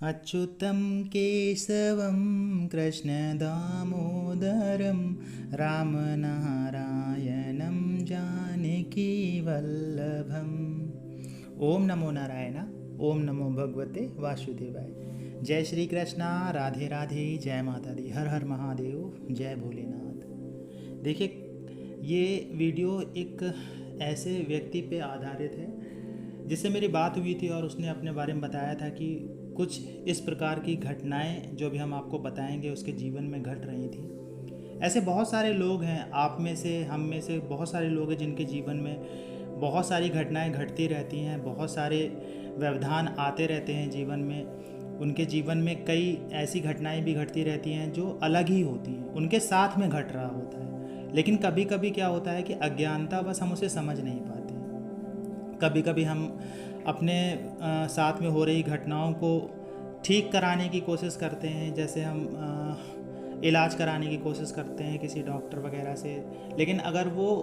अच्युतं केशवं कृष्णदामोदरं रामनारायणं जानकीवल्लभम्। ओम नमो नारायण। ओम नमो भगवते वासुदेवाय। जय श्री कृष्णा, राधे राधे, जय माता दी, हर हर महादेव, जय भोलेनाथ। देखिए, ये वीडियो एक ऐसे व्यक्ति पे आधारित है जिससे मेरी बात हुई थी और उसने अपने बारे में बताया था कि कुछ इस प्रकार की घटनाएं जो भी हम आपको बताएंगे उसके जीवन में घट रही थी। ऐसे बहुत सारे लोग हैं, आप में से, हम में से बहुत सारे लोग हैं जिनके जीवन में बहुत सारी घटनाएं घटती रहती हैं, बहुत सारे व्यवधान आते रहते हैं जीवन में। उनके जीवन में कई ऐसी घटनाएं भी घटती रहती हैं जो अलग ही होती हैं, उनके साथ में घट रहा होता है। लेकिन कभी कभी क्या होता है कि अज्ञानता बस हम उसे समझ नहीं पाते। कभी कभी हम अपने साथ में हो रही घटनाओं को ठीक कराने की कोशिश करते हैं, जैसे हम इलाज कराने की कोशिश करते हैं किसी डॉक्टर वगैरह से। लेकिन अगर वो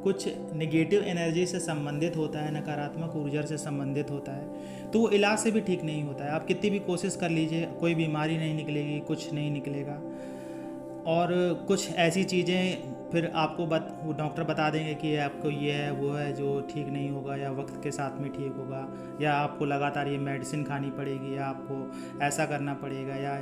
कुछ नेगेटिव एनर्जी से संबंधित होता है, नकारात्मक ऊर्जा से संबंधित होता है, तो वो इलाज से भी ठीक नहीं होता है। आप कितनी भी कोशिश कर लीजिए, कोई बीमारी नहीं निकलेगी, कुछ नहीं निकलेगा। और कुछ ऐसी चीज़ें फिर आपको वो डॉक्टर बता देंगे कि आपको ये है वो है जो ठीक नहीं होगा, या वक्त के साथ में ठीक होगा, या आपको लगातार ये मेडिसिन खानी पड़ेगी, या आपको ऐसा करना पड़ेगा, या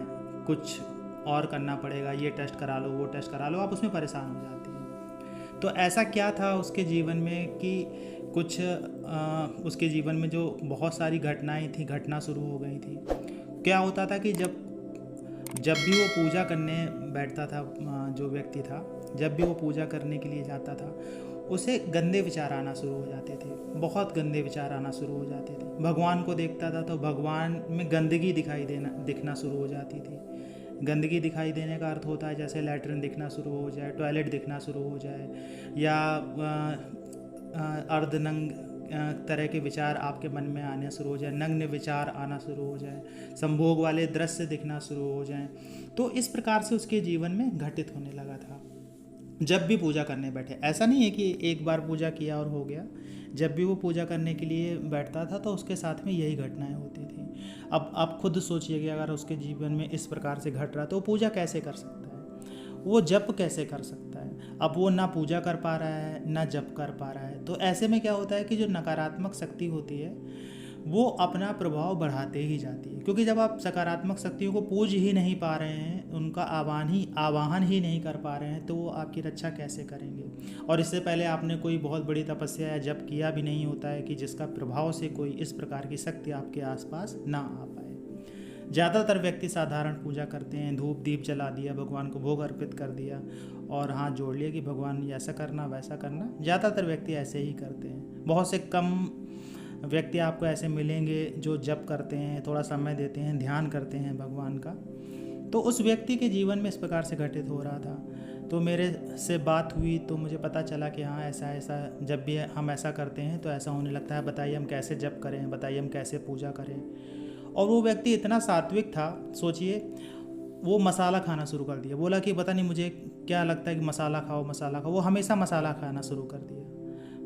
कुछ और करना पड़ेगा, ये टेस्ट करा लो, वो टेस्ट करा लो। आप उसमें परेशान हो जाते हैं। तो ऐसा क्या था उसके जीवन में कि कुछ उसके जीवन में जो बहुत सारी घटनाएं थी, घटना शुरू हो गई थी। क्या होता था कि जब भी वो पूजा करने बैठता था, जो व्यक्ति था, जब भी वो पूजा करने के लिए जाता था, उसे गंदे विचार आना शुरू हो जाते थे, बहुत गंदे विचार आना शुरू हो जाते थे। भगवान को देखता था तो भगवान में गंदगी दिखना शुरू हो जाती थी। गंदगी दिखाई देने का अर्थ होता है जैसे लैट्रिन दिखना शुरू हो जाए, टॉयलेट दिखना शुरू हो जाए, या अर्धनंग तरह के विचार आपके मन में आने शुरू हो जाए, नग्न विचार आना शुरू हो जाए, संभोग वाले दृश्य दिखना शुरू हो जाएं। तो इस प्रकार से उसके जीवन में घटित होने लगा था। जब भी पूजा करने बैठे, ऐसा नहीं है कि एक बार पूजा किया और हो गया। जब भी वो पूजा करने के लिए बैठता था तो उसके साथ में यही घटनाएं होती थी। अब आप खुद सोचिए कि अगर उसके जीवन में इस प्रकार से घट रहा तो वो पूजा कैसे कर सकता है, वो जप कैसे कर सकता है। अब वो ना पूजा कर पा रहा है, ना जप कर पा रहा है। तो ऐसे में क्या होता है कि जो नकारात्मक शक्ति होती है वो अपना प्रभाव बढ़ाते ही जाती है, क्योंकि जब आप सकारात्मक शक्तियों को पूज ही नहीं पा रहे हैं, उनका आवाहन ही नहीं कर पा रहे हैं, तो वो आपकी रक्षा कैसे करेंगे। और इससे पहले आपने कोई बहुत बड़ी तपस्या या जप किया भी नहीं होता है कि जिसका प्रभाव से कोई इस प्रकार की शक्ति आपके आसपास ना आ पाए। ज़्यादातर व्यक्ति साधारण पूजा करते हैं, धूप दीप जला दिया, भगवान को भोग अर्पित कर दिया और हाथ जोड़ लिया कि भगवान ऐसा करना वैसा करना। ज़्यादातर व्यक्ति ऐसे ही करते हैं। बहुत से कम व्यक्ति आपको ऐसे मिलेंगे जो जप करते हैं, थोड़ा समय देते हैं, ध्यान करते हैं भगवान का। तो उस व्यक्ति के जीवन में इस प्रकार से घटित हो रहा था। तो मेरे से बात हुई तो मुझे पता चला कि हाँ, ऐसा ऐसा जब भी हम ऐसा करते हैं तो ऐसा होने लगता है। बताइए हम कैसे जप करें, बताइए हम कैसे पूजा करें। और वो व्यक्ति इतना सात्विक था, सोचिए, वो मसाला खाना शुरू कर दिया। बोला कि पता नहीं मुझे क्या लगता है कि मसाला खाओ मसाला खाओ। वो हमेशा मसाला खाना शुरू कर दिया,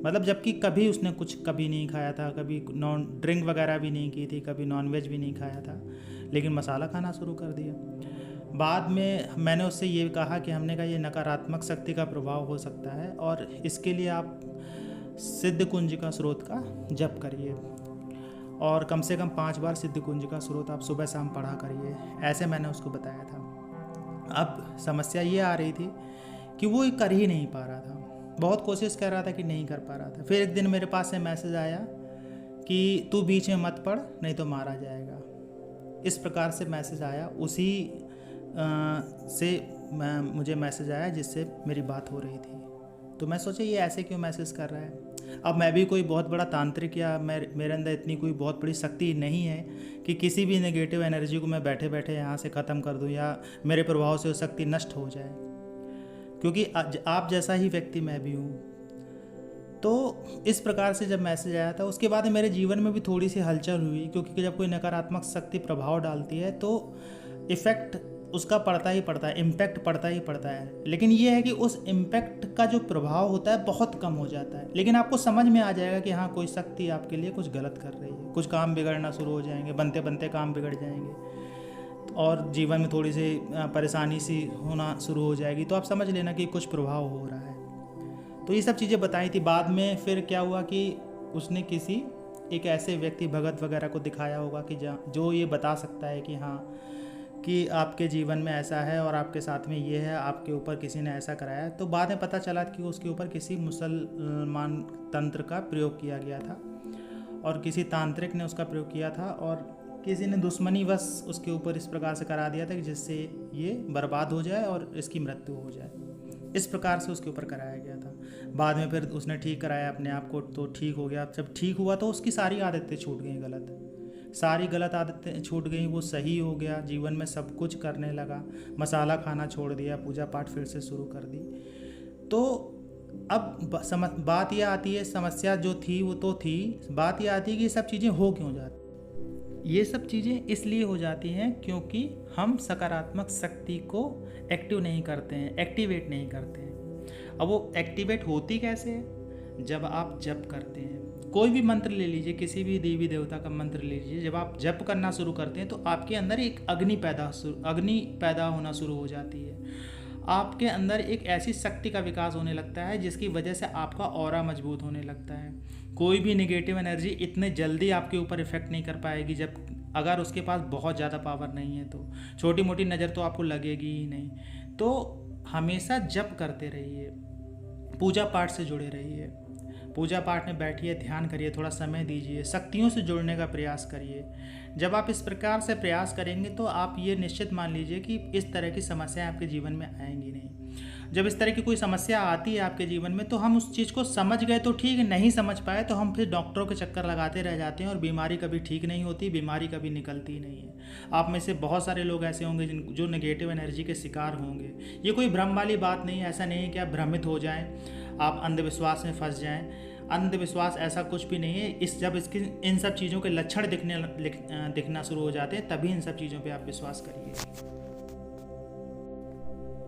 मतलब जबकि कभी उसने कुछ कभी नहीं खाया था, कभी नॉन ड्रिंक वगैरह भी नहीं की थी, कभी नॉनवेज भी नहीं खाया था, लेकिन मसाला खाना शुरू कर दिया। बाद में मैंने उससे ये कहा कि हमने कहा ये नकारात्मक शक्ति का प्रभाव हो सकता है और इसके लिए आप सिद्ध कुंज का स्रोत का जप करिए और कम से कम 5 बार सिद्ध कुंज का स्रोत आप सुबह शाम पढ़ा करिए। ऐसे मैंने उसको बताया था। अब समस्या ये आ रही थी कि वो कर ही नहीं पा रहा था, बहुत कोशिश कर रहा था कि नहीं कर पा रहा था। फिर एक दिन मेरे पास से मैसेज आया कि तू बीच में मत पढ़ नहीं तो मारा जाएगा। इस प्रकार से मैसेज आया, उसी से मुझे मैसेज आया जिससे मेरी बात हो रही थी। तो मैं सोचा ये ऐसे क्यों मैसेज कर रहा है। अब मैं भी कोई बहुत बड़ा तांत्रिक या मेरे अंदर इतनी कोई बहुत बड़ी शक्ति नहीं है कि किसी भी नेगेटिव एनर्जी को मैं बैठे बैठे यहाँ से ख़त्म कर दूँ या मेरे प्रभाव से वो शक्ति नष्ट हो जाए, क्योंकि आप जैसा ही व्यक्ति मैं भी हूँ। तो इस प्रकार से जब मैसेज आया था उसके बाद मेरे जीवन में भी थोड़ी सी हलचल हुई, क्योंकि जब कोई नकारात्मक शक्ति प्रभाव डालती है तो इफ़ेक्ट उसका पड़ता ही पड़ता है, इम्पैक्ट पड़ता ही पड़ता है। लेकिन ये है कि उस इम्पैक्ट का जो प्रभाव होता है बहुत कम हो जाता है। लेकिन आपको समझ में आ जाएगा कि हाँ, कोई शक्ति आपके लिए कुछ गलत कर रही है, कुछ काम बिगड़ना शुरू हो जाएंगे, बनते बनते काम बिगड़ जाएंगे और जीवन में थोड़ी सी परेशानी सी होना शुरू हो जाएगी। तो आप समझ लेना कि कुछ प्रभाव हो रहा है। तो ये सब चीज़ें बताई थी। बाद में फिर क्या हुआ कि उसने किसी एक ऐसे व्यक्ति भगत वगैरह को दिखाया होगा कि जो ये बता सकता है कि हाँ, कि आपके जीवन में ऐसा है और आपके साथ में ये है, आपके ऊपर किसी ने ऐसा कराया है। तो बाद में पता चला कि उसके ऊपर किसी मुसलमान तंत्र का प्रयोग किया गया था और किसी तांत्रिक ने उसका प्रयोग किया था और किसी ने दुश्मनीवश उसके ऊपर इस प्रकार से करा दिया था कि जिससे ये बर्बाद हो जाए और इसकी मृत्यु हो जाए। इस प्रकार से उसके ऊपर कराया गया था। बाद में फिर उसने ठीक कराया अपने आप को, तो ठीक हो गया। जब ठीक हुआ तो उसकी सारी आदतें छूट गई, सारी गलत आदतें छूट गई, वो सही हो गया, जीवन में सब कुछ करने लगा, मसाला खाना छोड़ दिया, पूजा पाठ फिर से शुरू कर दी। तो अब बात यह आती है, समस्या जो थी वो तो थी, बात यह आती है कि ये सब चीज़ें हो क्यों जाती। ये सब चीज़ें इसलिए हो जाती हैं क्योंकि हम सकारात्मक शक्ति को एक्टिव नहीं करते हैं, एक्टिवेट नहीं करते हैं। अब वो एक्टिवेट होती कैसे है? जब आप जप करते हैं। कोई भी मंत्र ले लीजिए, किसी भी देवी देवता का मंत्र ले लीजिए, जब आप जप करना शुरू करते हैं तो आपके अंदर एक अग्नि पैदा होना शुरू हो जाती है। आपके अंदर एक ऐसी शक्ति का विकास होने लगता है जिसकी वजह से आपका ऑरा मजबूत होने लगता है। कोई भी नेगेटिव एनर्जी इतने जल्दी आपके ऊपर इफेक्ट नहीं कर पाएगी जब अगर उसके पास बहुत ज़्यादा पावर नहीं है। तो छोटी मोटी नज़र तो आपको लगेगी ही नहीं। तो हमेशा जप करते रहिए, पूजा पाठ से जुड़े रहिए, पूजा पाठ में बैठिए, ध्यान करिए, थोड़ा समय दीजिए, शक्तियों से जुड़ने का प्रयास करिए। जब आप इस प्रकार से प्रयास करेंगे तो आप ये निश्चित मान लीजिए कि इस तरह की समस्याएं आपके जीवन में आएंगी नहीं। जब इस तरह की कोई समस्या आती है आपके जीवन में तो हम उस चीज़ को समझ गए तो ठीक है, नहीं समझ पाए तो हम फिर डॉक्टरों के चक्कर लगाते रह जाते हैं और बीमारी कभी ठीक नहीं होती, बीमारी कभी निकलती नहीं है। आप में से बहुत सारे लोग ऐसे होंगे जो नेगेटिव एनर्जी के शिकार होंगे। ये कोई भ्रम वाली बात नहीं है, ऐसा नहीं है कि आप भ्रमित हो जाएं, आप अंधविश्वास में फंस जाएं। अंधविश्वास ऐसा कुछ भी नहीं है। जब इन सब चीज़ों के लक्षण दिखना शुरू हो जाते हैं तभी इन सब चीज़ों पे आप विश्वास करिए।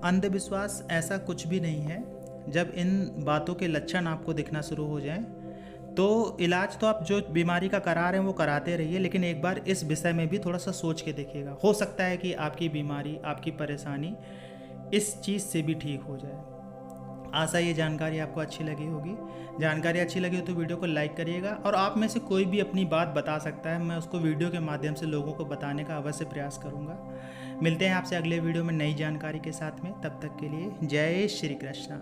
अंधविश्वास ऐसा कुछ भी नहीं है। जब इन बातों के लक्षण आपको दिखना शुरू हो जाएं तो इलाज तो आप जो बीमारी का करा रहे हैं वो कराते रहिए, लेकिन एक बार इस विषय में भी थोड़ा सा सोच के देखिएगा। हो सकता है कि आपकी बीमारी, आपकी परेशानी इस चीज़ से भी ठीक हो जाए। आशा ये जानकारी आपको अच्छी लगी होगी। जानकारी अच्छी लगी हो तो वीडियो को लाइक करिएगा और आप में से कोई भी अपनी बात बता सकता है, मैं उसको वीडियो के माध्यम से लोगों को बताने का अवश्य प्रयास करूँगा। मिलते हैं आपसे अगले वीडियो में नई जानकारी के साथ में। तब तक के लिए जय श्री कृष्ण।